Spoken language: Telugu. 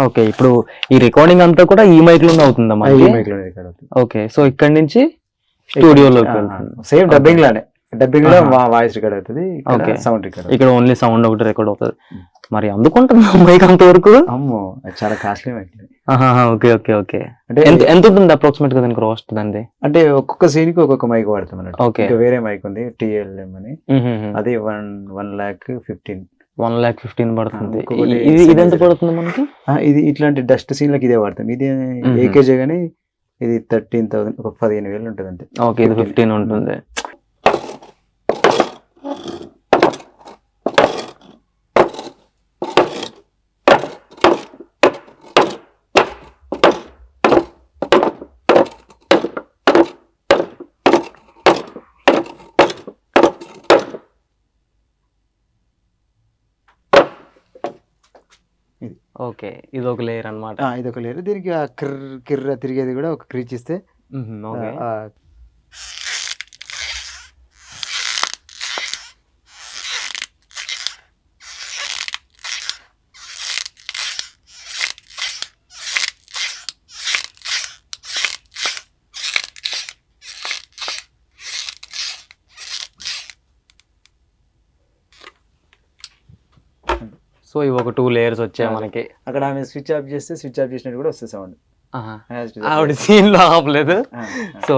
ఓకే, ఇప్పుడు ఈ రికార్డింగ్ అంతా కూడా ఈ మైక్ లోనే అవుతుందా ఈ మనకి? మైక్ లో రికార్డ్ అవుతుంది. ఓకే, సో ఇక్కడ నుంచి స్టూడియోలోకి వెళ్తుంది. సేమ్ డబ్బింగ్ లానే, డబ్బింగ్ లో ఆహా. వాయిస్ రికార్డ్ అవుతుంది, Okay. Sound record. ఇక్కడ ఓన్లీ సౌండ్ ఒకటి రికార్డ్ అవుతుంది. మరి అందుకుంటుంది మైక్ అంత వరకు? అమ్మో, అది చాలా costly mic. Okay okay okay. అంటే ఎంత ఎంత ఉంటుంది అప్రాక్సిమేట్ గా దానికి కాస్ట్ దాన్ని? అంటే ఒక్కొక్క సీన్ కి ఒక్కొక్క మైక్ వాడతాం అన్నట్టు. Okay. ఇంకా వేరే మైక్ ఉంది TLM అని, అది 1,15,000. 1,15,000 పడుతుంది. ఇంకొకటి ఇది ఎంత పడుతుంది మనకి? ఇది ఇట్లాంటి డస్ట్ సీన్లకి ఇదే వాడతాం. ఇది ఏకేజే గానీ ఇది 13,000, ఒక 15,000 ఉంటుంది అంతే. ఓకే, ఇది 15 ఉంటుంది. ఓకే, ఇది ఒక లేయర్ అన్నమాట. ఇది ఒక లేరు. దీనికి ఆ కిర్ర తిరిగేది కూడా ఒక క్రీచ్ ఇస్తే ఓకే. సో ఇవి ఒక 2 లేయర్స్ వచ్చాయి మనకి. అక్కడ ఆమె స్విచ్ ఆఫ్ చేస్తే స్విచ్ ఆఫ్ చేసినట్టు కూడా వస్తుంది సౌండ్. ఆవిడ సీన్ లో ఆపలేదు. సో